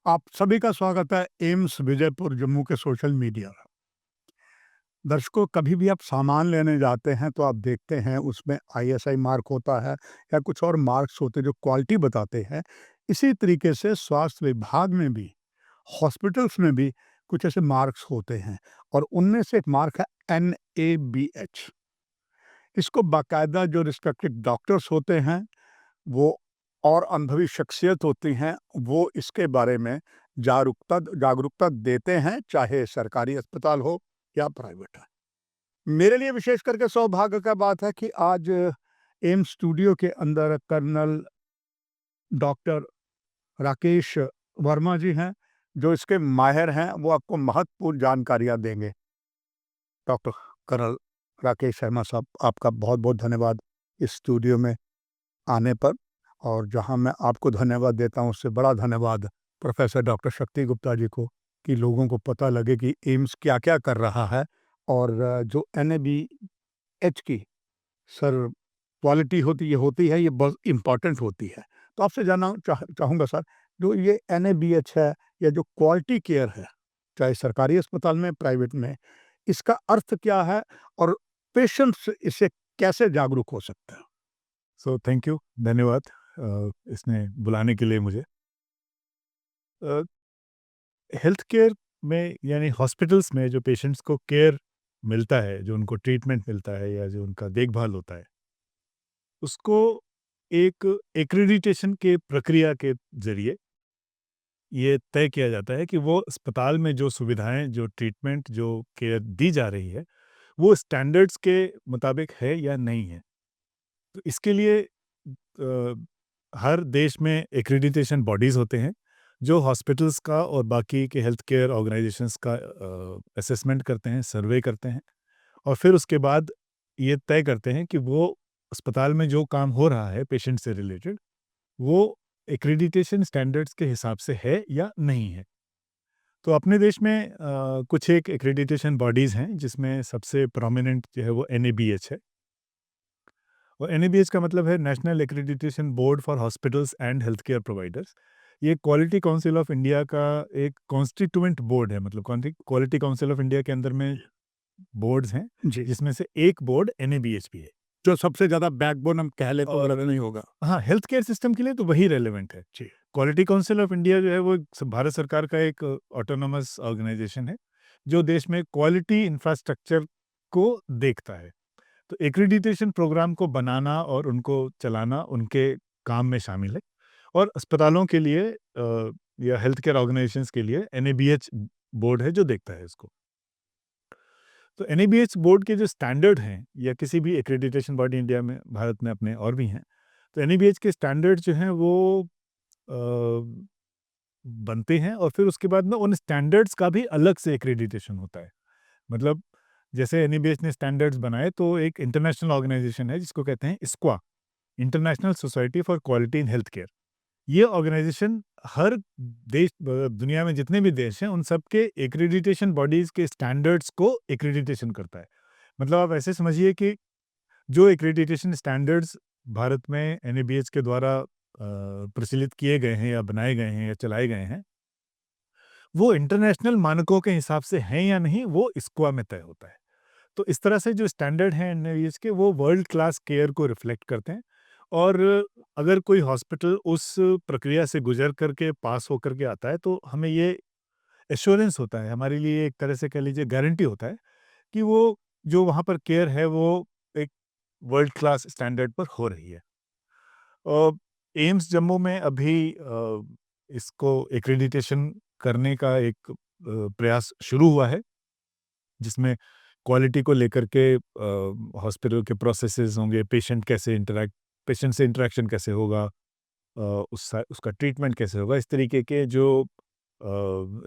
आप सभी का स्वागत है एम्स विजयपुर जम्मू के सोशल मीडिया। दर्शकों, कभी भी आप सामान लेने जाते हैं तो आप देखते हैं उसमें आईएसआई मार्क होता है या कुछ और मार्क्स होते हैं जो क्वालिटी बताते हैं। इसी तरीके से स्वास्थ्य विभाग में भी, हॉस्पिटल्स में भी कुछ ऐसे मार्क्स होते हैं और उनमें से एक मार्क है NABH। इसको बाकायदा जो रिस्पेक्टेड डॉक्टर्स होते हैं वो और अनुभवी शख्सियत होती हैं, वो इसके बारे में जागरूकता देते हैं, चाहे सरकारी अस्पताल हो या प्राइवेट है। मेरे लिए विशेष करके सौभाग्य का बात है कि आज एम्स स्टूडियो के अंदर कर्नल डॉक्टर राकेश वर्मा जी हैं, जो इसके माहिर हैं। वो आपको महत्वपूर्ण जानकारियां देंगे। डॉक्टर कर्नल राकेश शर्मा साहब, आपका बहुत बहुत धन्यवाद इस स्टूडियो में आने पर। और जहां मैं आपको धन्यवाद देता हूं, उससे बड़ा धन्यवाद प्रोफेसर डॉक्टर शक्ति गुप्ता जी को, कि लोगों को पता लगे कि एम्स क्या-क्या कर रहा है। और जो NABH की सर क्वालिटी होती है, ये बहुत इम्पोर्टेंट होती है। तो आपसे जानना चाहूँगा सर, जो ये NABH है या जो क्वालिटी केयर है, चाहे सरकारी अस्पताल में, प्राइवेट में, इसका अर्थ क्या है और पेशेंट्स इससे कैसे जागरूक हो सकते हैं? सो थैंक यू, धन्यवाद इसमें बुलाने के लिए मुझे। हेल्थ केयर में यानी हॉस्पिटल्स में जो पेशेंट्स को केयर मिलता है, जो उनको ट्रीटमेंट मिलता है या जो उनका देखभाल होता है, उसको एक एक्रेडिटेशन के प्रक्रिया के ज़रिए ये तय किया जाता है कि वो अस्पताल में जो सुविधाएँ, जो ट्रीटमेंट, जो केयर दी जा रही है, वो स्टैंडर्ड्स के मुताबिक है या नहीं है। तो इसके लिए अ, हर देश में एक्रेडिटेशन बॉडीज़ होते हैं, जो हॉस्पिटल्स का और बाकी के हेल्थ केयर ऑर्गेनाइजेशंस का असेसमेंट करते हैं, सर्वे करते हैं और फिर उसके बाद ये तय करते हैं कि वो अस्पताल में जो काम हो रहा है पेशेंट से रिलेटेड, वो एक्रेडिटेशन स्टैंडर्ड्स के हिसाब से है या नहीं है। तो अपने देश में कुछ एक एक्रेडिटेशन बॉडीज़ हैं, जिसमें सबसे प्रोमिनेंट जो है वो NABH है। और NABH का मतलब है national accreditation board for hospitals and health care providers. ये क्वालिटी काउंसिल ऑफ इंडिया का एक कॉन्स्टिट्यूएंट बोर्ड है, मतलब क्वालिटी काउंसिल ऑफ इंडिया के अंदर में बोर्ड्स हैं, जी, जिसमें से एक बोर्ड NABH भी है। जो सबसे ज़्यादा बैकबोन हम कह लें तो और गलत नहीं होगा। हाँ, हेल्थ केयर सिस्टम के लिए तो वही रेलेवेंट है। जी। क्वालिटी काउंसिल ऑफ इंडिया जो है वो भारत सरकार का एक ऑटोनोमस ऑर्गेनाइजेशन है, जो देश में क्वालिटी इंफ्रास्ट्रक्चर को देखता है। तो एक्रीडिटेशन प्रोग्राम को बनाना और उनको चलाना उनके काम में शामिल है। और अस्पतालों के लिए या हेल्थ केयर ऑर्गेनाइजेशंस के लिए NABH बोर्ड है जो देखता है इसको। तो NABH बोर्ड के जो स्टैंडर्ड हैं या किसी भी एक्रेडिटेशन बॉडी इंडिया में, भारत में अपने और भी हैं, तो NABH के स्टैंडर्ड जो हैं वो अ, बनते हैं और फिर उसके बाद में उन स्टैंडर्ड्स का भी अलग से एक्रेडिटेशन होता है। मतलब जैसे NABH ने स्टैंडर्ड्स बनाए, तो एक इंटरनेशनल ऑर्गेनाइजेशन है जिसको कहते हैं ISQA, international society for quality in health care. ये ऑर्गेनाइजेशन हर देश, दुनिया में जितने भी देश हैं, उन सब के एक्रेडिटेशन बॉडीज़ के स्टैंडर्ड्स को एक्रेडिटेशन करता है। मतलब आप ऐसे समझिए कि जो एक्रेडिटेशन स्टैंडर्ड्स भारत में NABH के द्वारा प्रचलित किए गए हैं या बनाए गए हैं या चलाए गए हैं, वो इंटरनेशनल मानकों के हिसाब से हैं या नहीं, वो ISQA में तय होता है। तो इस तरह से जो स्टैंडर्ड हैं NABH के, वो वर्ल्ड क्लास केयर को रिफ्लेक्ट करते हैं। और अगर कोई हॉस्पिटल उस प्रक्रिया से गुजर करके पास होकर के आता है, तो हमें ये एश्योरेंस होता है, हमारे लिए एक तरह से कह लीजिए गारंटी होता है कि वो जो वहाँ पर केयर है वो एक वर्ल्ड क्लास स्टैंडर्ड पर हो रही है। एम्स जम्मू में अभी इसको एक्रेडिटेशन करने का एक प्रयास शुरू हुआ है, जिसमें क्वालिटी को लेकर के हॉस्पिटल के प्रोसेसेस होंगे, पेशेंट से इंटरेक्शन कैसे होगा, उसका ट्रीटमेंट कैसे होगा, इस तरीके के जो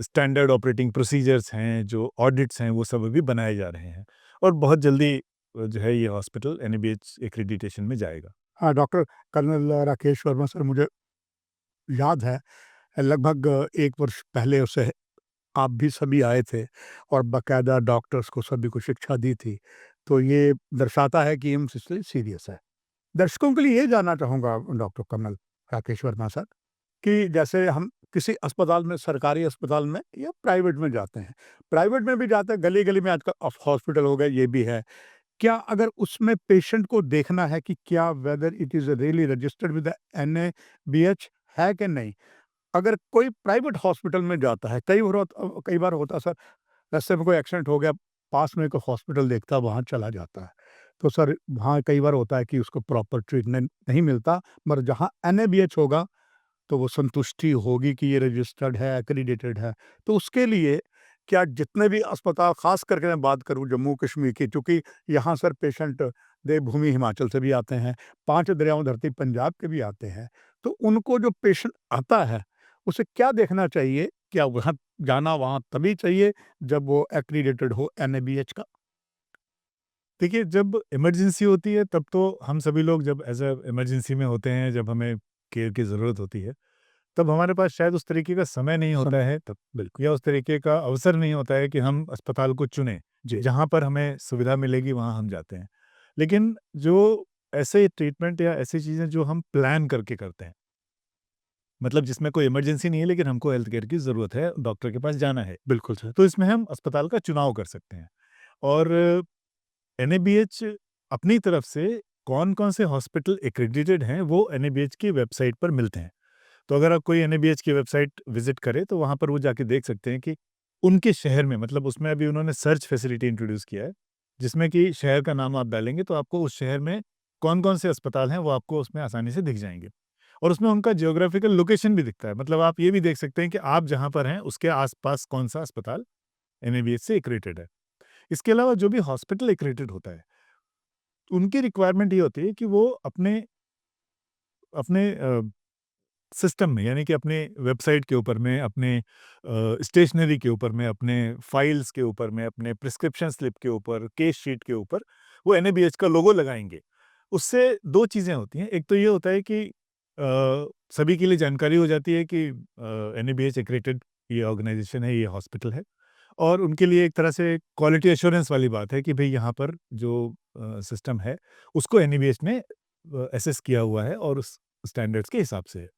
स्टैंडर्ड ऑपरेटिंग प्रोसीजर्स हैं, जो ऑडिट्स हैं, वो सब अभी बनाए जा रहे हैं और बहुत जल्दी जो है ये हॉस्पिटल NABH एक्रेडिटेशन में जाएगा। हाँ, doctor colonel Rakesh Verma sir, मुझे याद है लगभग 1 वर्ष पहले उसे आप भी सभी आए थे और बाकायदा डॉक्टर्स को सभी को शिक्षा दी थी। तो ये दर्शाता है कि एम्स इसलिए सीरियस है। दर्शकों के लिए ये जानना चाहूँगा doctor colonel Rakesh Verma sir, कि जैसे हम किसी अस्पताल में, सरकारी अस्पताल में या प्राइवेट में जाते हैं। प्राइवेट में भी जाते हैं, गली-गली में आजकल हॉस्पिटल हो गए, ये भी है। क्या अगर उसमें पेशेंट को देखना है कि क्या whether it is really registered with the NABH है कि नहीं? अगर कोई प्राइवेट हॉस्पिटल में जाता है, कई बार होता है सर, रास्ते में कोई एक्सीडेंट हो गया, पास में कोई हॉस्पिटल देखता है, वहाँ चला जाता है। तो सर वहाँ कई बार होता है कि उसको प्रॉपर ट्रीटमेंट नहीं मिलता, मगर जहाँ एनएबीएच होगा तो वो संतुष्टि होगी कि ये रजिस्टर्ड है, एक्रीडेटेड है। तो उसके लिए क्या जितने भी अस्पताल, ख़ास करके मैं बात करूँ जम्मू कश्मीर की, चूँकि यहाँ सर पेशेंट देवभूमि हिमाचल से भी आते हैं, 5 दरियाओं धरती पंजाब के भी आते हैं। तो उनको जो पेशेंट आता है, उसे क्या देखना चाहिए? क्या वहाँ जाना वहाँ तभी चाहिए जब वो एक्रीडेटेड हो एनएबीएच का? देखिए, जब इमरजेंसी होती है तब तो हम सभी लोग जब एज़ अ इमरजेंसी में होते हैं, जब हमें केयर की ज़रूरत होती है, तब हमारे पास शायद उस तरीके का समय नहीं होता है तब, बिल्कुल। या उस तरीके का अवसर नहीं होता है कि हम अस्पताल को चुनें। जी, जहाँ पर हमें सुविधा मिलेगी वहाँ हम जाते हैं। लेकिन जो ऐसे ट्रीटमेंट या ऐसी चीज़ें जो हम प्लान करके करते हैं, मतलब जिसमें कोई इमरजेंसी नहीं है लेकिन हमको हेल्थ केयर की ज़रूरत है, डॉक्टर के पास जाना है, बिल्कुल सर। तो इसमें हम अस्पताल का चुनाव कर सकते हैं। और एनएबीएच अपनी तरफ से कौन-कौन से हॉस्पिटल एक्रेडिटेड हैं, वो एनएबीएच की वेबसाइट पर मिलते हैं। तो अगर आप कोई एनएबीएच की वेबसाइट विज़िट करें, तो वहाँ पर वो जाके देख सकते हैं कि उनके शहर में, मतलब उसमें अभी उन्होंने सर्च फैसिलिटी इंट्रोड्यूस किया है, जिसमें कि शहर का नाम आप डालेंगे, तो आपको उस शहर में कौन-कौन से अस्पताल हैं, वो आपको उसमें आसानी से दिख जाएँगे। और उसमें उनका जियोग्राफिकल लोकेशन भी दिखता है, मतलब आप ये भी देख सकते हैं कि आप जहाँ पर हैं, उसके आस-पास कौन-सा अस्पताल एनएबीएच से एक्रेडिटेड है। इसके अलावा जो भी हॉस्पिटल एक्रेडिटेड होता है, उनकी रिक्वायरमेंट ये होती है कि वो अपने अपने सिस्टम में, यानी कि अपने वेबसाइट के ऊपर में, अपने स्टेशनरी के ऊपर में, अपने फाइल्स के ऊपर में, अपने प्रिस्क्रिप्शन स्लिप के ऊपर, केस शीट के ऊपर वो एनएबीएच का लोगो लगाएँगे। उससे 2 चीज़ें होती हैं, एक तो ये होता है कि सभी के लिए जानकारी हो जाती है कि एनएबीएच एक्रेडिटेड ये ऑर्गनाइज़ेशन है, ये हॉस्पिटल है, और उनके लिए एक तरह से क्वालिटी एश्योरेंस वाली बात है कि भई यहाँ पर जो सिस्टम है, उसको एनएबीएच ने असेस किया हुआ है और उस स्टैंडर्ड्स के हिसाब से है।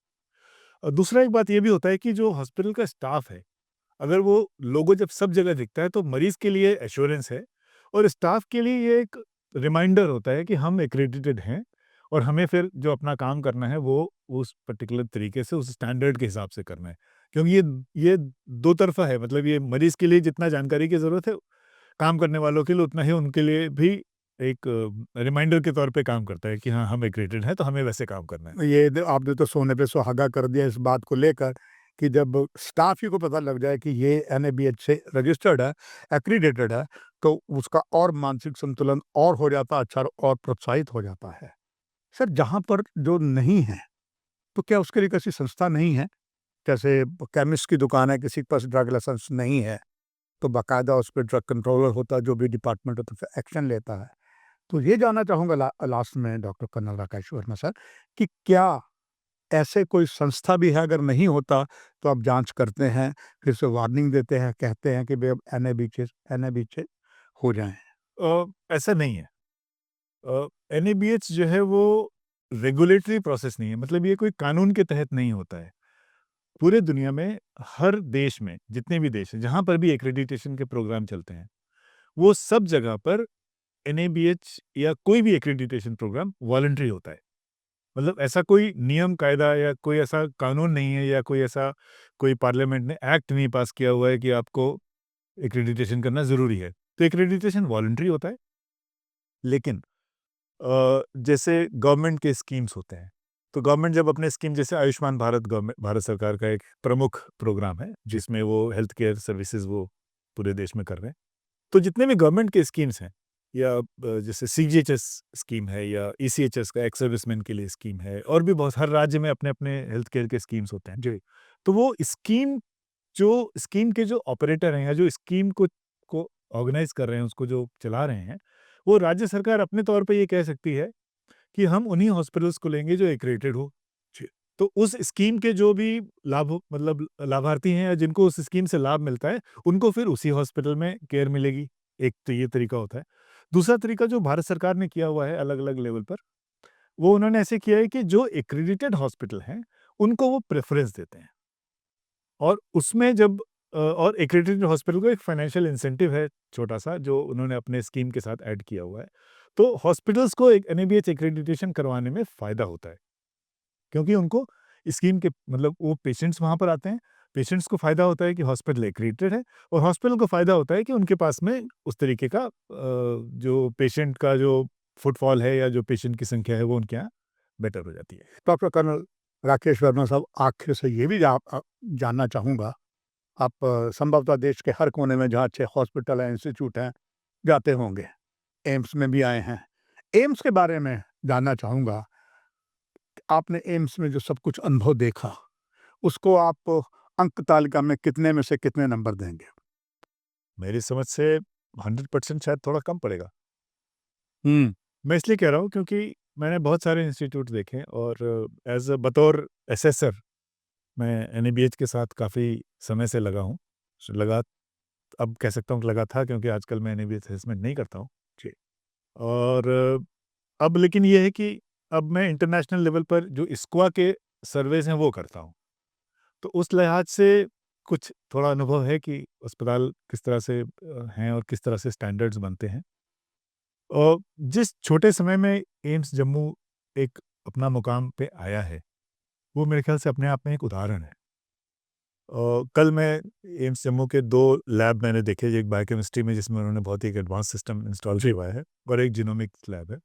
और दूसरा एक बात ये भी होता है कि जो हॉस्पिटल का स्टाफ है, अगर वो लोगो जब सब जगह दिखता है, तो मरीज़ के लिए एश्योरेंस है, और स्टाफ के लिए ये एक रिमाइंडर होता है कि हम एक्रेडिटेड हैं, और हमें फिर जो अपना काम करना है, वो उस पर्टिकुलर तरीके से, उस स्टैंडर्ड के हिसाब से करना है। क्योंकि ये दो तरफ़ा है, मतलब ये मरीज़ के लिए जितना जानकारी की ज़रूरत है, काम करने वालों के लिए उतना ही उनके लिए भी एक रिमाइंडर के तौर पे काम करता है कि हाँ, हम एक्रेडिटेड हैं, तो हमें वैसे काम करना है। ये द आपने तो सोने पे सुहागा कर दिया इस बात को लेकर कि जब स्टाफ ही को पता लग जाए कि ये एनएबीएच से रजिस्टर्ड है, एक्रीडेटेड है, तो उसका और मानसिक संतुलन और हो जाता अच्छा और प्रोत्साहित हो जाता है। सर जहाँ पर जो नहीं है, तो क्या उसके लिए किसी संस्था नहीं है? जैसे केमिस्ट की दुकान है, किसी के पास ड्रग लाइसेंस नहीं है, तो बाकायदा उस पे ड्रग कंट्रोलर होता है, जो भी डिपार्टमेंट होता है, फिर एक्शन लेता है। तो ये जानना चाहूँगा लास्ट में doctor colonel Rakesh Verma sir, कि क्या ऐसे कोई संस्था भी है? अगर नहीं होता तो आप जाँच करते हैं, फिर से वार्निंग देते हैं, कहते हैं कि भई अब एनएबीचे हो जाएँ। ऐसा नहीं है। एनएबीएच जो है वो रेगुलेटरी प्रोसेस नहीं है, मतलब ये कोई कानून के तहत नहीं होता है। पूरे दुनिया में, हर देश में, जितने भी देश हैं, जहाँ पर भी एक्रेडिटेशन के प्रोग्राम चलते हैं, वो सब जगह पर एनएबीएच या कोई भी एक्रेडिटेशन प्रोग्राम वॉलंटरी होता है। मतलब ऐसा कोई नियम कायदा या कोई ऐसा कानून नहीं है, या कोई ऐसा कोई पार्लियामेंट ने एक्ट नहीं पास किया हुआ है कि आपको एक्रेडिटेशन करना ज़रूरी है। तो एक्रेडिटेशन वॉलंटरी होता है। लेकिन जैसे गवर्नमेंट के स्कीम्स होते हैं, तो गवर्नमेंट जब अपने स्कीम, जैसे आयुष्मान भारत, गवर्नमेंट भारत सरकार का एक प्रमुख प्रोग्राम है, जी। जिसमें वो हेल्थ केयर सर्विसेज़ वो पूरे देश में कर रहे हैं। तो जितने भी गवर्नमेंट के स्कीम्स हैं, या जैसे सीजीएचएस स्कीम है, या ईसीएचएस का एक्स सर्विसमैन के लिए स्कीम है, और भी बहुत, हर राज्य में अपने-अपने हेल्थ केयर के स्कीम्स होते हैं। जी। तो वो स्कीम के जो ऑपरेटर हैं, या जो स्कीम को ऑर्गेनाइज़ कर रहे हैं, उसको जो चला रहे हैं, वो राज्य सरकार अपने तौर पे ये कह सकती है कि हम उन्हीं हॉस्पिटल्स को लेंगे जो एक्रेडिटेड हो। जी। तो उस स्कीम के जो भी मतलब लाभार्थी हैं, या जिनको उस स्कीम से लाभ मिलता है, उनको फिर उसी हॉस्पिटल में केयर मिलेगी। एक तो ये तरीका होता है। दूसरा तरीका जो भारत सरकार ने किया हुआ है अलग-अलग लेवल पर, वो उन्होंने ऐसे किया है कि जो एक्रेडिटेड हॉस्पिटल हैं, उनको वो प्रेफ़रेंस देते हैं। और उसमें जब और एक्रेडिटेड हॉस्पिटल को एक फाइनेंशियल इंसेंटिव है छोटा-सा जो उन्होंने अपने स्कीम के साथ ऐड किया हुआ है। तो हॉस्पिटल्स को एक एनएबीएच एक्रेडिटेशन करवाने में फ़ायदा होता है, क्योंकि उनको स्कीम के मतलब वो पेशेंट्स वहाँ पर आते हैं, पेशेंट्स को फ़ायदा होता है कि हॉस्पिटल एक्रेडिटेड है और हॉस्पिटल को फ़ायदा होता है कि उनके पास में उस तरीके का जो पेशेंट का जो फुटफॉल है या जो पेशेंट की संख्या है वो उनके यहाँ बेटर हो जाती है। डॉक्टर कर्नल राकेश वर्मा साहब, आखिर से ये भी जानना चाहूँगा, आप संभवतः देश के हर कोने में जहाँ अच्छे हॉस्पिटल हैं, इंस्टीट्यूट हैं, जाते होंगे। एम्स में भी आए हैं। एम्स के बारे में जानना चाहूँगा, आपने एम्स में जो सब कुछ अनुभव देखा, उसको आप अंक तालिका में कितने में से कितने नंबर देंगे? मेरी समझ से 100% शायद थोड़ा कम पड़ेगा। हुँ। मैं इसलिए कह रहा हूँ क्योंकि मैंने बहुत सारे इंस्टीट्यूट देखे और एज़ अ बतौर असेसर मैं एनएबीएच के साथ काफ़ी समय से लगा हूँ। लगा अब कह सकता हूँ कि लगा था क्योंकि आजकल मैं एनएबीएच असेसमेंट नहीं करता हूँ। जी। और अब लेकिन ये है कि अब मैं इंटरनेशनल लेवल पर जो स्क्वा के सर्वेज़ हैं वो करता हूँ। तो उस लिहाज से कुछ थोड़ा अनुभव है कि अस्पताल किस तरह से हैं और किस तरह से स्टैंडर्ड्स बनते हैं। जिस छोटे समय में एम्स जम्मू एक अपना मुकाम पे आया है, वो मेरे ख़्याल से अपने आप में एक उदाहरण है। कल मैं एम्स जम्मू के 2 लैब मैंने देखे, एक बायोकेमिस्ट्री में जिसमें उन्होंने बहुत ही एक एडवांस सिस्टम इंस्टॉल जी। करवाया है और एक जीनोमिक्स लैब है।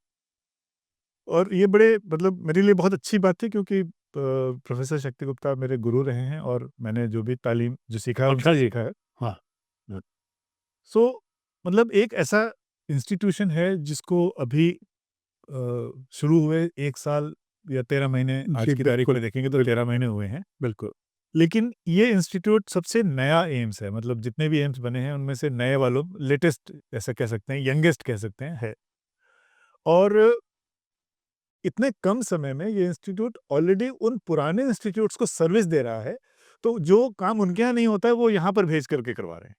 और ये बड़े मतलब मेरे लिए बहुत अच्छी बात थी क्योंकि प्रोफ़ेसर शक्ति गुप्ता मेरे गुरु रहे हैं और मैंने जो भी तालीम जो सीखा है अच्छा उनसे जी। सीखा है। हाँ। हुँ। सो मतलब एक ऐसा इंस्टीट्यूशन है जिसको अभी शुरू हुए 1 साल या 13 महीने आज जी, की तारीख बिल्कुल, में देखेंगे तो 13 महीने हुए हैं। बिल्कुल। लेकिन ये इंस्टीट्यूट सबसे नया एम्स है, मतलब जितने भी एम्स बने हैं उनमें से नए वालों लेटेस्ट ऐसा कह सकते हैं, यंगेस्ट कह सकते हैं है। और इतने कम समय में ये इंस्टीट्यूट ऑलरेडी उन पुराने इंस्टीट्यूट्स को सर्विस दे रहा है, तो जो काम उनके यहाँ नहीं होता है वो यहाँ पर भेज करके करवा रहे हैं।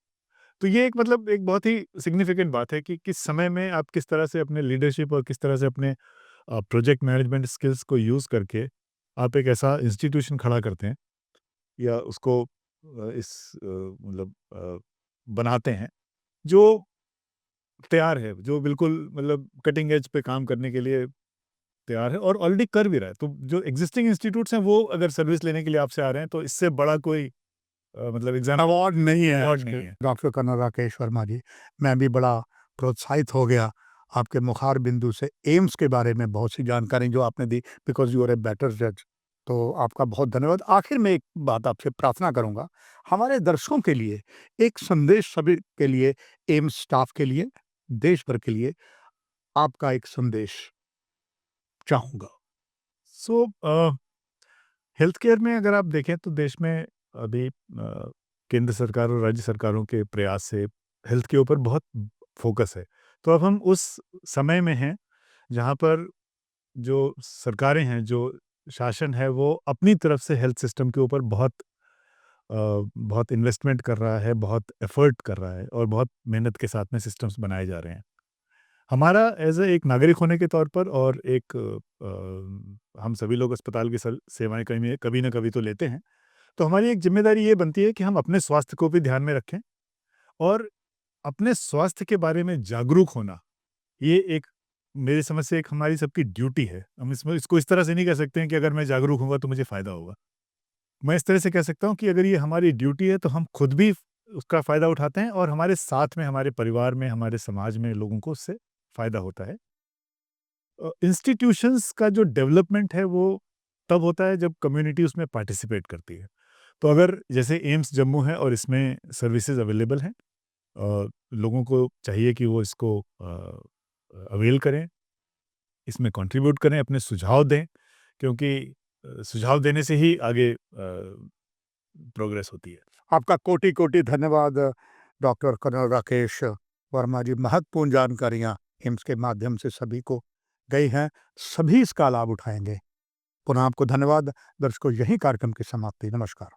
तो ये एक मतलब एक बहुत ही सिग्निफिकेंट बात है कि किस समय में आप किस तरह से अपने लीडरशिप और किस तरह से अपने प्रोजेक्ट मैनेजमेंट स्किल्स को यूज़ करके आप एक ऐसा इंस्टीट्यूशन खड़ा करते हैं या उसको मतलब बनाते हैं, जो तैयार है, जो बिल्कुल मतलब कटिंग एज पे काम करने के लिए तैयार है और ऑलरेडी कर भी रहा है। तो जो एक्जिस्टिंग इंस्टीट्यूट्स हैं, वो अगर सर्विस लेने के लिए आपसे आ रहे हैं, तो इससे बड़ा कोई मतलब अवार्ड नहीं है अवार्ड आज के नहीं है। डॉक्टर कर्नल राकेश वर्मा जी। मैं भी बड़ा प्रोत्साहित हो गया आपके मुखार बिंदु से एम्स के बारे में बहुत सी जानकारी जो आपने दी, because you are a better जज। तो आपका बहुत धन्यवाद। आखिर में एक बात आपसे प्रार्थना करूँगा, हमारे दर्शकों के लिए एक संदेश, सभी के लिए, एम्स स्टाफ के लिए, देश भर के लिए आपका एक संदेश चाहूँगा। सो हेल्थ केयर में अगर आप देखें तो देश में अभी केंद्र सरकार और राज्य सरकारों के प्रयास से हेल्थ के ऊपर बहुत फोकस है। तो अब हम उस समय में हैं जहाँ पर जो सरकारें हैं, जो शासन है, वो अपनी तरफ से हेल्थ सिस्टम के ऊपर बहुत इन्वेस्टमेंट कर रहा है, बहुत एफर्ट कर रहा है और बहुत मेहनत के साथ में सिस्टम्स बनाए जा रहे हैं। हमारा एज़ एक नागरिक होने के तौर पर और एक हम सभी लोग अस्पताल की सेवाएँ कहीं कभी न कभी तो लेते हैं। तो हमारी एक ज़िम्मेदारी ये बनती है कि हम अपने स्वास्थ्य को भी ध्यान में रखें और अपने स्वास्थ्य के बारे में जागरूक होना, ये एक मेरी समझ से एक हमारी सबकी ड्यूटी है। हम इसमें इसको इस तरह से नहीं कह सकते हैं कि अगर मैं जागरूक होऊँगा तो मुझे फ़ायदा होगा। मैं इस तरह से कह सकता हूँ कि अगर ये हमारी ड्यूटी है तो हम खुद भी उसका फ़ायदा उठाते हैं और हमारे साथ में, हमारे परिवार में, हमारे समाज में लोगों को उससे फ़ायदा होता है। इंस्टीट्यूशंस का जो डेवलपमेंट है वो तब होता है जब कम्युनिटी उसमें पार्टिसिपेट करती है। तो अगर जैसे एम्स जम्मू है और इसमें सर्विसेज अवेलेबल हैं, लोगों को चाहिए कि वो इसको अवेल करें, इसमें कंट्रीब्यूट करें, अपने सुझाव दें, क्योंकि सुझाव देने से ही आगे प्रोग्रेस होती है। आपका कोटि-कोटि धन्यवाद डॉक्टर कर्नल राकेश वर्मा जी। महत्वपूर्ण जानकारियाँ एम्स के माध्यम से सभी को गई हैं, सभी इसका लाभ उठाएँगे। पुनः आपको धन्यवाद। दर्शकों, यहीं कार्यक्रम की समाप्ति। नमस्कार।